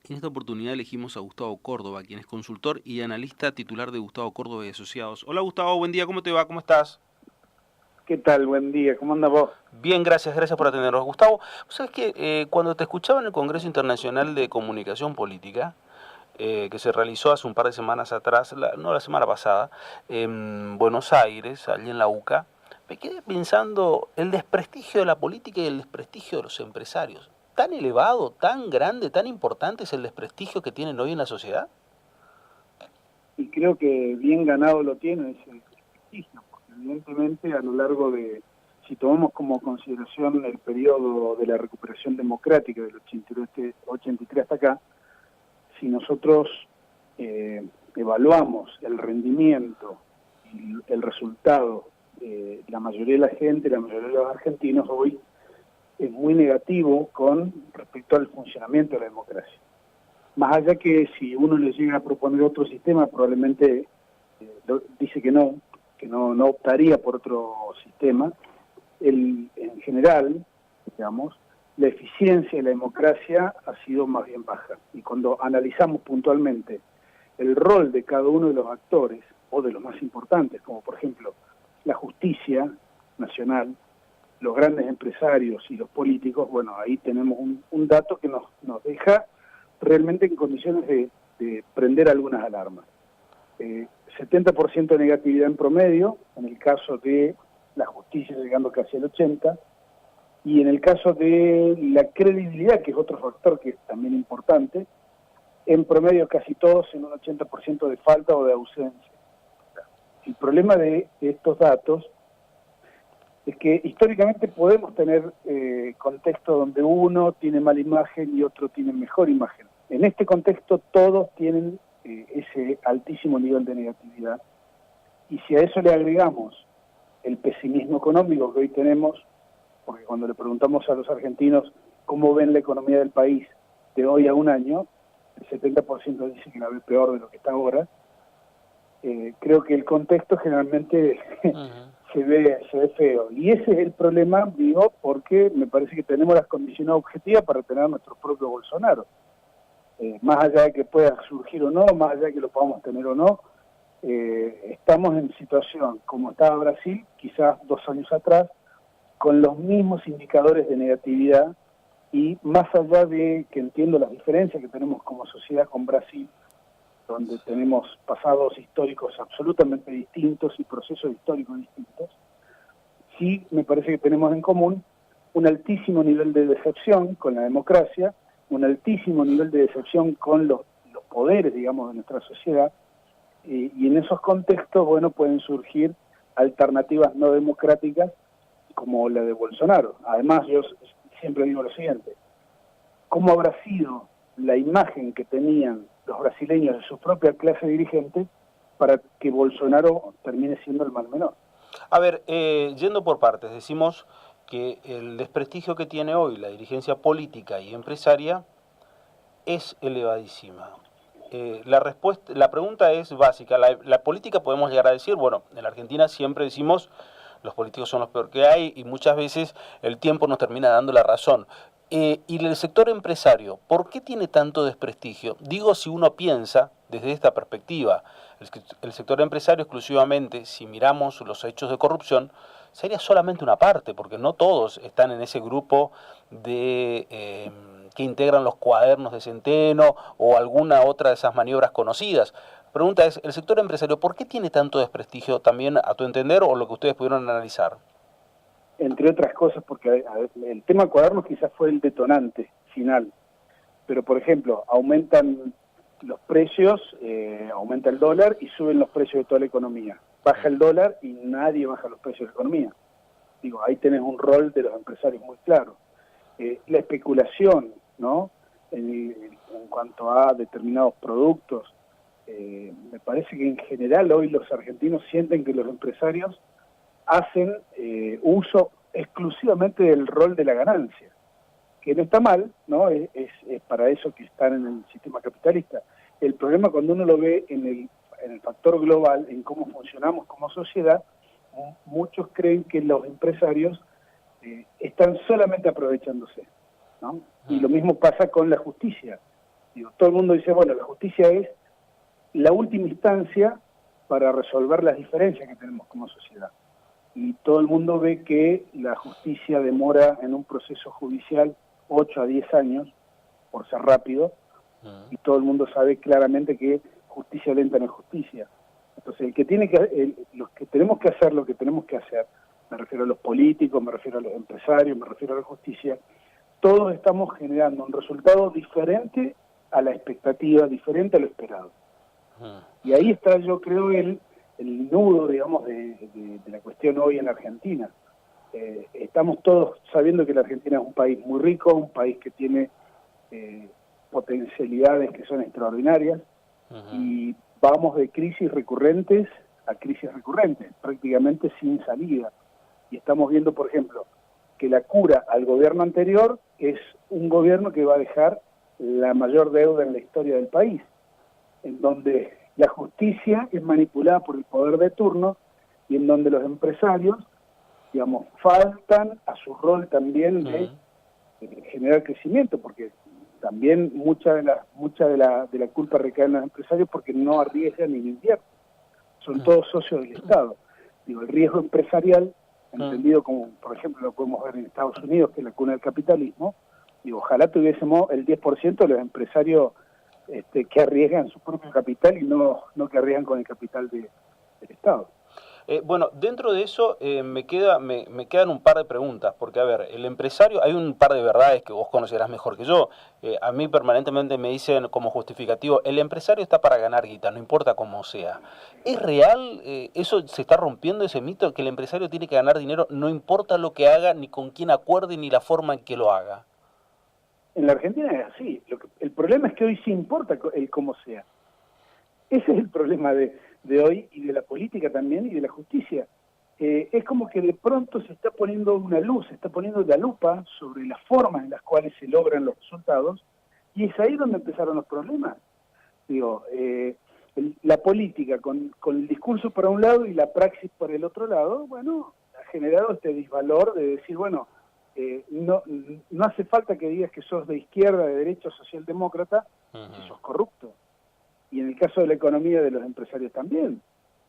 En esta oportunidad elegimos a Gustavo Córdoba, quien es consultor y analista titular de Gustavo Córdoba y Asociados. Hola Gustavo, buen día, ¿cómo te va? ¿Cómo estás? ¿Qué tal? Buen día, ¿cómo andas vos? Bien, gracias por atendernos. Gustavo, ¿sabes que cuando te escuchaba en el Congreso Internacional de Comunicación Política, que se realizó hace un par de semanas atrás, no la semana pasada, en Buenos Aires, allí en la UCA, me quedé pensando el desprestigio de la política y el desprestigio de los empresarios. ¿Tan elevado, tan grande, tan importante es el desprestigio que tienen hoy en la sociedad? Y creo que bien ganado lo tiene ese prestigio, porque evidentemente a lo largo de, si tomamos como consideración el periodo de la recuperación democrática del 83 hasta acá, si nosotros evaluamos el rendimiento y el resultado de la mayoría de la gente, la mayoría de los argentinos hoy, es muy negativo con respecto al funcionamiento de la democracia. Más allá que si uno le llega a proponer otro sistema, probablemente dice que no optaría por otro sistema. En general, digamos, la eficiencia de la democracia ha sido más bien baja. Y cuando analizamos puntualmente el rol de cada uno de los actores, o de los más importantes, como por ejemplo la justicia nacional, los grandes empresarios y los políticos, bueno, ahí tenemos un dato que nos deja realmente en condiciones de prender algunas alarmas. 70% de negatividad en promedio, en el caso de la justicia llegando casi al 80%, y en el caso de la credibilidad, que es otro factor que es también importante, en promedio casi todos en un 80% de falta o de ausencia. El problema de estos datos es que históricamente podemos tener contextos donde uno tiene mala imagen y otro tiene mejor imagen. En este contexto todos tienen ese altísimo nivel de negatividad. Y si a eso le agregamos el pesimismo económico que hoy tenemos, porque cuando le preguntamos a los argentinos cómo ven la economía del país de hoy a un año, el 70% dice que la ve peor de lo que está ahora. Creo que el contexto generalmente se ve feo. Y ese es el problema, digo, porque me parece que tenemos las condiciones objetivas para tener nuestro propio Bolsonaro. Más allá de que pueda surgir o no, más allá de que lo podamos tener o no, estamos en situación como estaba Brasil, quizás 2 años atrás, con los mismos indicadores de negatividad, y más allá de que entiendo las diferencias que tenemos como sociedad con Brasil, donde tenemos pasados históricos absolutamente distintos y procesos históricos distintos, sí me parece que tenemos en común un altísimo nivel de decepción con la democracia, un altísimo nivel de decepción con los poderes, digamos, de nuestra sociedad, y en esos contextos, bueno, pueden surgir alternativas no democráticas como la de Bolsonaro. Además, yo siempre digo lo siguiente: ¿cómo habrá sido la imagen que tenían los brasileños de su propia clase dirigente para que Bolsonaro termine siendo el mal menor? A ver, yendo por partes, decimos que el desprestigio que tiene hoy la dirigencia política y empresaria es elevadísima. La pregunta es básica. La política podemos llegar a decir, bueno, en la Argentina siempre decimos los políticos son los peor que hay y muchas veces el tiempo nos termina dando la razón. Y el sector empresario, ¿por qué tiene tanto desprestigio? Digo, si uno piensa desde esta perspectiva, el sector empresario exclusivamente, si miramos los hechos de corrupción, sería solamente una parte, porque no todos están en ese grupo de que integran los cuadernos de Centeno o alguna otra de esas maniobras conocidas. Pregunta es, ¿el sector empresario por qué tiene tanto desprestigio también a tu entender o lo que ustedes pudieron analizar? Entre otras cosas, porque el tema cuadernos quizás fue el detonante final, pero por ejemplo, aumentan los precios, aumenta el dólar y suben los precios de toda la economía. Baja el dólar y nadie baja los precios de la economía. Digo, ahí tenés un rol de los empresarios muy claro. La especulación, ¿no? En cuanto a determinados productos, me parece que en general hoy los argentinos sienten que los empresarios hacen uso exclusivamente del rol de la ganancia, que no está mal, ¿no? Es para eso que están en el sistema capitalista. El problema cuando uno lo ve en el factor global, en cómo funcionamos como sociedad, muchos creen que los empresarios están solamente aprovechándose, ¿no? Y lo mismo pasa con la justicia. Digo, todo el mundo dice, bueno, la justicia es la última instancia para resolver las diferencias que tenemos como sociedad. Y todo el mundo ve que la justicia demora en un proceso judicial 8 a 10 años, por ser rápido, y todo el mundo sabe claramente que justicia lenta no es justicia. Entonces, los que tenemos que hacer lo que tenemos que hacer, me refiero a los políticos, me refiero a los empresarios, me refiero a la justicia, todos estamos generando un resultado diferente a la expectativa, diferente a lo esperado. Y ahí está, yo creo, el nudo, digamos, de la cuestión hoy en la Argentina. Estamos todos sabiendo que la Argentina es un país muy rico, un país que tiene potencialidades que son extraordinarias, y vamos de crisis recurrentes a crisis recurrentes, prácticamente sin salida. Y estamos viendo, por ejemplo, que la cura al gobierno anterior es un gobierno que va a dejar la mayor deuda en la historia del país, en donde la justicia es manipulada por el poder de turno y en donde los empresarios, digamos, faltan a su rol también de generar crecimiento, porque también mucha de la culpa recae en los empresarios porque no arriesgan ni invierten. Son todos socios del Estado. Digo, el riesgo empresarial, entendido como, por ejemplo, lo podemos ver en Estados Unidos, que es la cuna del capitalismo, digo, ojalá tuviésemos el 10% de los empresarios que arriesgan su propio capital y no que arriesgan con el capital del Estado. Bueno, dentro de eso me quedan un par de preguntas, porque a ver, el empresario, hay un par de verdades que vos conocerás mejor que yo. A mí permanentemente me dicen como justificativo, el empresario está para ganar guita, no importa cómo sea. ¿Es real? ¿Eso se está rompiendo ese mito, que el empresario tiene que ganar dinero, no importa lo que haga, ni con quién acuerde, ni la forma en que lo haga? En la Argentina es así. El problema es que hoy sí importa el cómo sea. Ese es el problema de hoy, y de la política también, y de la justicia. Es como que de pronto se está poniendo una luz, se está poniendo la lupa sobre las formas en las cuales se logran los resultados, y es ahí donde empezaron los problemas. Digo, la política con el discurso por un lado y la praxis por el otro lado, bueno, ha generado este disvalor de decir, bueno, no hace falta que digas que sos de izquierda, de derecha, socialdemócrata, si sos corrupto. Y en el caso de la economía de los empresarios también.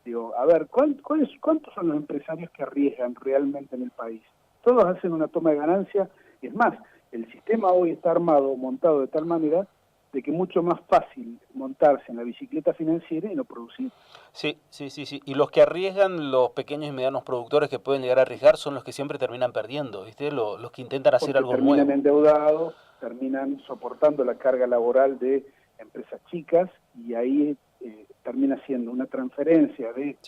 Digo, a ver, ¿cuántos son los empresarios que arriesgan realmente en el país? Todos hacen una toma de ganancia. Es más, el sistema hoy está montado de tal manera de que es mucho más fácil montarse en la bicicleta financiera y no producir. Sí. Y los que arriesgan, los pequeños y medianos productores que pueden llegar a arriesgar, son los que siempre terminan perdiendo, ¿viste? Los que intentan hacer algo nuevo. Terminan endeudados, terminan soportando la carga laboral de empresas chicas, y ahí termina siendo una transferencia de...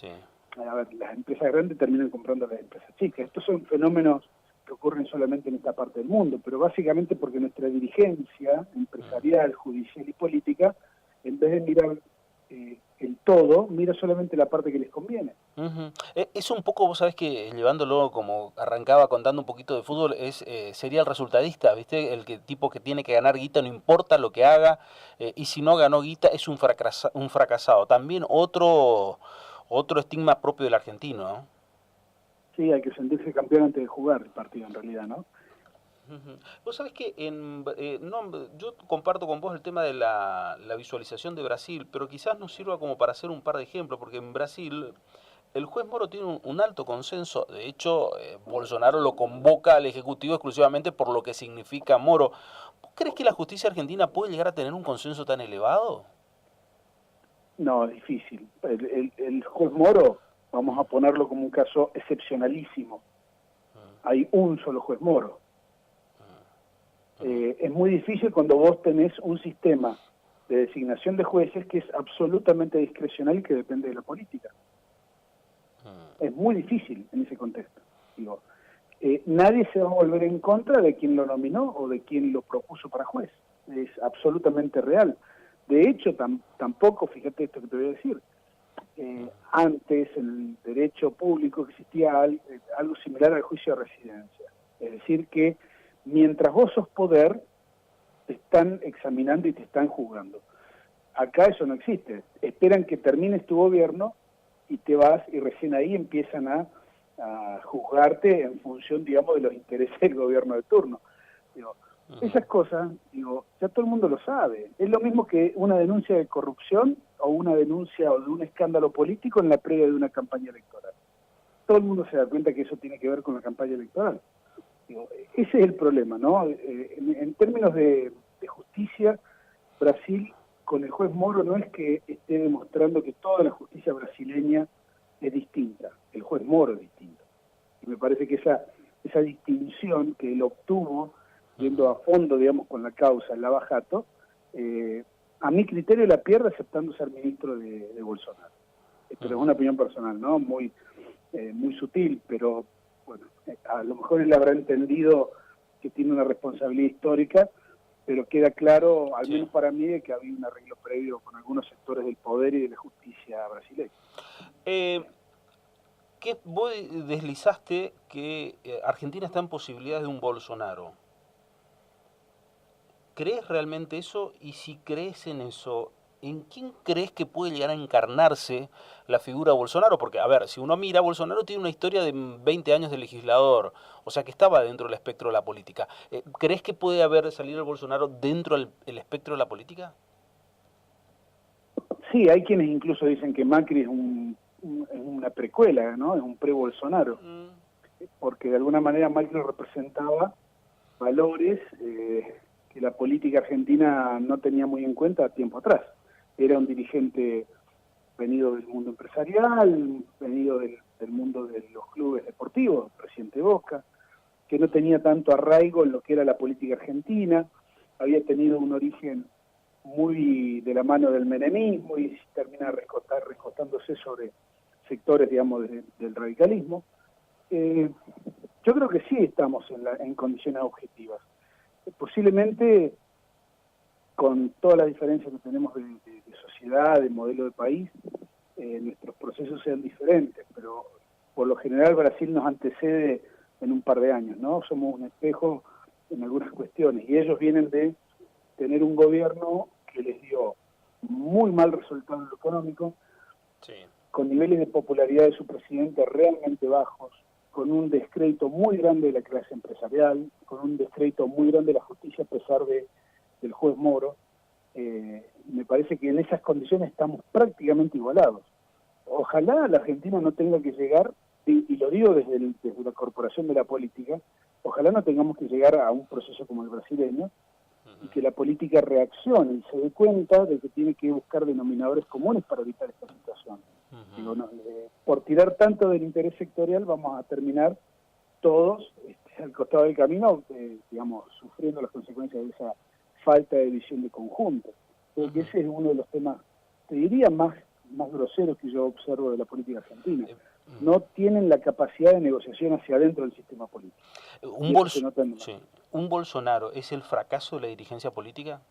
A ver, las empresas grandes terminan comprando a las empresas chicas. Estos son fenómenos que ocurren solamente en esta parte del mundo, pero básicamente porque nuestra dirigencia empresarial, judicial y política, en vez de mirar el todo, mira solamente la parte que les conviene. Es un poco, vos sabés que llevándolo como arrancaba contando un poquito de fútbol, sería el resultadista, ¿viste? Tipo que tiene que ganar guita, no importa lo que haga, y si no ganó guita es un fracasado. También otro estigma propio del argentino, ¿no? Sí, hay que sentirse campeón antes de jugar el partido, en realidad, ¿no? Vos sabés que yo comparto con vos el tema de la visualización de Brasil, pero quizás nos sirva como para hacer un par de ejemplos, porque en Brasil el juez Moro tiene un alto consenso. De hecho, Bolsonaro lo convoca al Ejecutivo exclusivamente por lo que significa Moro. ¿Vos crees que la justicia argentina puede llegar a tener un consenso tan elevado? No, es difícil. El juez Moro, vamos a ponerlo como un caso excepcionalísimo. Hay un solo juez Moro. Es muy difícil cuando vos tenés un sistema de designación de jueces que es absolutamente discrecional y que depende de la política. Es muy difícil en ese contexto. Digo, nadie se va a volver en contra de quien lo nominó o de quien lo propuso para juez. Es absolutamente real. De hecho, tampoco, fíjate esto que te voy a decir, antes en el derecho público existía algo similar al juicio de residencia. Es decir, que mientras vos sos poder, te están examinando y te están juzgando. Acá eso no existe. Esperan que termines tu gobierno y te vas, y recién ahí empiezan a juzgarte en función, digamos, de los intereses del gobierno de turno. Digo, Esas cosas, digo, ya todo el mundo lo sabe. Es lo mismo que una denuncia de corrupción o una denuncia o de un escándalo político en la previa de una campaña electoral. Todo el mundo se da cuenta que eso tiene que ver con la campaña electoral. Digo, ese es el problema, ¿no? En términos de justicia, Brasil, con el juez Moro, no es que esté demostrando que toda la justicia brasileña es distinta. El juez Moro es distinto. Y me parece que esa distinción que él obtuvo, yendo a fondo, digamos, con la causa, el Lava Jato, a mi criterio la pierde aceptando ser ministro de Bolsonaro. Pero es una opinión personal, ¿no? Muy sutil, pero bueno, a lo mejor él habrá entendido que tiene una responsabilidad histórica, pero queda claro, al menos para mí, que había un arreglo previo con algunos sectores del poder y de la justicia brasileña. ¿Qué vos deslizaste que Argentina está en posibilidades de un Bolsonaro? ¿Crees realmente eso? Y si crees en eso, ¿en quién crees que puede llegar a encarnarse la figura de Bolsonaro? Porque, a ver, si uno mira, Bolsonaro tiene una historia de 20 años de legislador, o sea que estaba dentro del espectro de la política. ¿Crees que puede haber salido el Bolsonaro dentro del espectro de la política? Sí, hay quienes incluso dicen que Macri es una precuela, ¿no? Es un pre-Bolsonaro, porque de alguna manera Macri representaba valores que la política argentina no tenía muy en cuenta tiempo atrás. Era un dirigente venido del mundo empresarial, venido del mundo de los clubes deportivos, presidente Boca, que no tenía tanto arraigo en lo que era la política argentina, había tenido un origen muy de la mano del menemismo y termina recostándose sobre sectores, digamos, del radicalismo. Yo creo que sí estamos en condiciones objetivas. Posiblemente con todas las diferencias que tenemos de sociedad, de modelo de país, nuestros procesos sean diferentes, pero por lo general Brasil nos antecede en un par de años, ¿no? Somos un espejo en algunas cuestiones y ellos vienen de tener un gobierno que les dio muy mal resultado en lo económico, con niveles de popularidad de su presidente realmente bajos, con un descrédito muy grande de la clase empresarial, con un descrédito muy grande de la justicia a pesar del juez Moro. Me parece que en esas condiciones estamos prácticamente igualados. Ojalá la Argentina no tenga que llegar, y lo digo desde la corporación de la política, ojalá no tengamos que llegar a un proceso como el brasileño, y que la política reaccione y se dé cuenta de que tiene que buscar denominadores comunes para evitar esta situación. Digo, no, por tirar tanto del interés sectorial vamos a terminar todos al costado del camino, digamos, sufriendo las consecuencias de esa falta de visión de conjunto. Creo que ese es uno de los temas, te diría, más groseros que yo observo de la política argentina. No tienen la capacidad de negociación hacia adentro del sistema político. ¿Un Bolsonaro es el fracaso de la dirigencia política?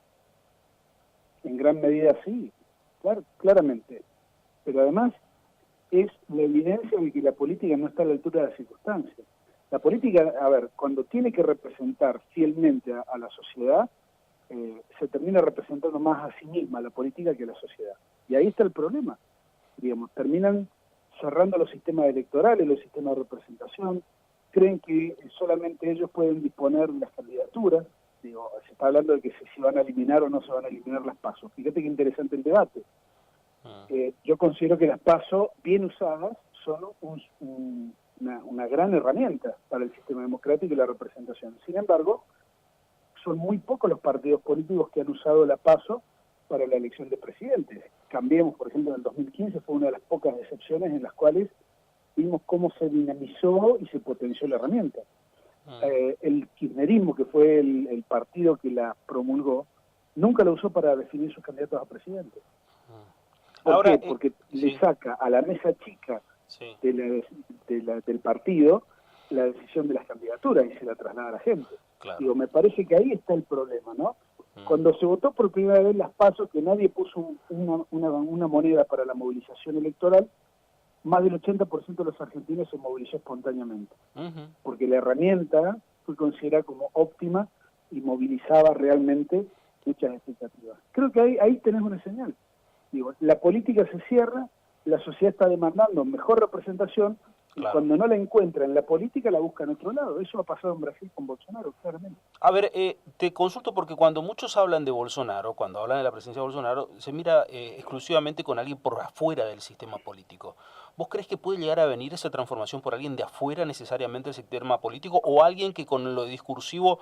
En gran medida sí, claramente. Pero además es la evidencia de que la política no está a la altura de las circunstancias. La política, a ver, cuando tiene que representar fielmente a la sociedad, se termina representando más a sí misma la política que a la sociedad. Y ahí está el problema. Digamos, terminan cerrando los sistemas electorales, los sistemas de representación, creen que solamente ellos pueden disponer de las candidaturas. Digo, se está hablando de que si van a eliminar o no se van a eliminar las PASO. Fíjate qué interesante el debate. Yo considero que las PASO, bien usadas, son una gran herramienta para el sistema democrático y la representación. Sin embargo, son muy pocos los partidos políticos que han usado la PASO para la elección de presidentes. Cambiemos, por ejemplo, en el 2015 fue una de las pocas excepciones en las cuales vimos cómo se dinamizó y se potenció la herramienta. El kirchnerismo, que fue el partido que la promulgó, nunca la usó para definir sus candidatos a presidente. ¿Por qué? Porque le saca a la mesa chica del partido la decisión de las candidaturas y se la traslada a la gente. Claro. Digo, me parece que ahí está el problema, ¿no? Cuando se votó por primera vez las PASO, que nadie puso una moneda para la movilización electoral, más del 80% de los argentinos se movilizó espontáneamente, porque la herramienta fue considerada como óptima y movilizaba realmente muchas expectativas. Creo que ahí tenés una señal. Digo, la política se cierra, la sociedad está demandando mejor representación, Y Claro. cuando no la encuentra en la política, la busca en otro lado. Eso ha pasado en Brasil con Bolsonaro, claramente. A ver, te consulto porque cuando muchos hablan de Bolsonaro, cuando hablan de la presencia de Bolsonaro, se mira exclusivamente con alguien por afuera del sistema político. ¿Vos crees que puede llegar a venir esa transformación por alguien de afuera necesariamente del sistema político o alguien que con lo discursivo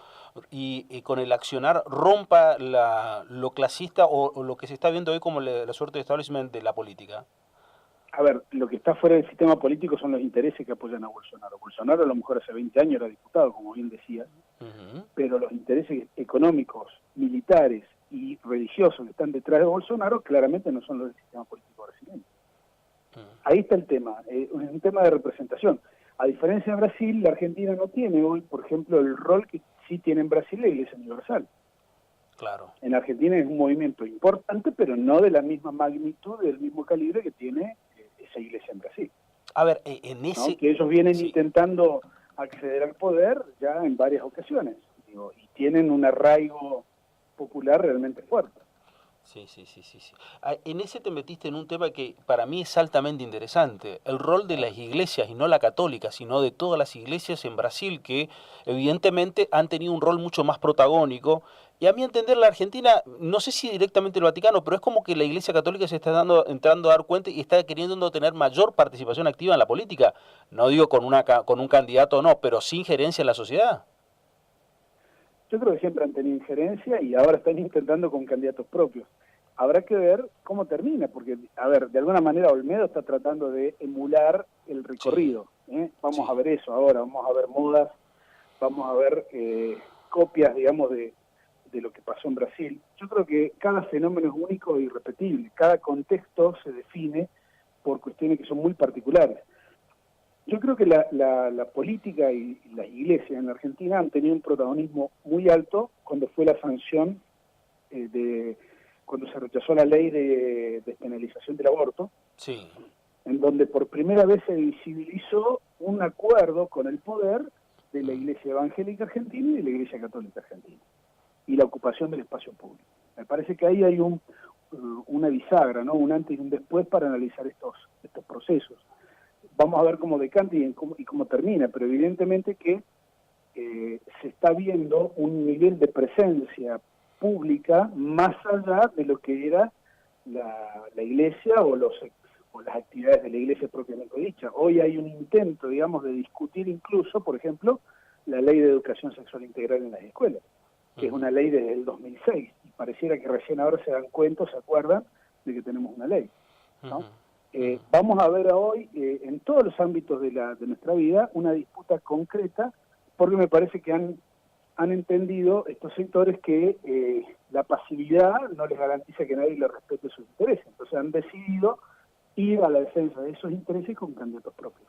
y con el accionar rompa lo clasista o lo que se está viendo hoy como la suerte de establishment de la política? A ver, lo que está fuera del sistema político son los intereses que apoyan a Bolsonaro. Bolsonaro a lo mejor hace 20 años era diputado, como bien decía, Ujú. pero los intereses económicos, militares y religiosos que están detrás de Bolsonaro claramente no son los del sistema político brasileño. Ahí está el tema, es un tema de representación. A diferencia de Brasil, la Argentina no tiene hoy, por ejemplo, el rol que sí tiene en Brasil la Iglesia Universal. Claro. En Argentina es un movimiento importante, pero no de la misma magnitud, del mismo calibre que tiene esa iglesia en Brasil. A ver, en ¿No? ese... Que ellos vienen Sí. intentando acceder al poder ya en varias ocasiones, digo, y tienen un arraigo popular realmente fuerte. Sí, sí, sí, sí, sí. En ese te metiste en un tema que para mí es altamente interesante, el rol de las iglesias, y no la católica, sino de todas las iglesias en Brasil, que evidentemente han tenido un rol mucho más protagónico. Y a mi entender, la Argentina, no sé si directamente el Vaticano, pero es como que la Iglesia Católica se está entrando a dar cuenta y está queriendo tener mayor participación activa en la política. No digo con un candidato o no, pero sin injerencia en la sociedad. Yo creo que siempre han tenido injerencia y ahora están intentando con candidatos propios. Habrá que ver cómo termina, porque, a ver, de alguna manera Olmedo está tratando de emular el recorrido. Vamos Sí. a ver eso ahora, vamos a ver modas, vamos a ver copias, digamos, de lo que pasó en Brasil. Yo creo que cada fenómeno es único e irrepetible, cada contexto se define por cuestiones que son muy particulares. Yo creo que la política y las iglesias en la Argentina han tenido un protagonismo muy alto cuando fue la sanción cuando se rechazó la ley de despenalización del aborto, Sí. en donde por primera vez se visibilizó un acuerdo con el poder de la Iglesia Evangélica Argentina y de la Iglesia Católica Argentina, y la ocupación del espacio público. Me parece que ahí hay una bisagra, ¿no? Un antes y un después para analizar estos procesos. Vamos a ver cómo decanta y cómo termina, pero evidentemente que se está viendo un nivel de presencia pública más allá de lo que era la iglesia o las actividades de la iglesia propiamente dicha. Hoy hay un intento, digamos, de discutir incluso, por ejemplo, la ley de educación sexual integral en las escuelas, que es una ley desde el 2006, y pareciera que recién ahora se dan cuenta, se acuerdan de que tenemos una ley, ¿no? Vamos a ver hoy, en todos los ámbitos de nuestra vida, una disputa concreta, porque me parece que han entendido estos sectores que la pasividad no les garantiza que nadie les respete sus intereses. Entonces han decidido ir a la defensa de esos intereses con candidatos propios.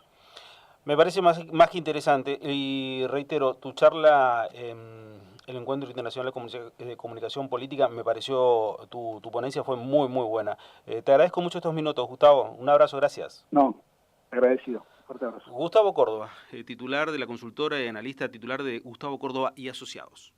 Me parece más que interesante y reitero, tu charla en el Encuentro Internacional de Comunicación Política, me pareció, tu ponencia fue muy, muy buena. Te agradezco mucho estos minutos, Gustavo. Un abrazo, gracias. No, agradecido. Fuerte abrazo. Gustavo Córdoba, titular de la consultora y analista titular de Gustavo Córdoba y Asociados.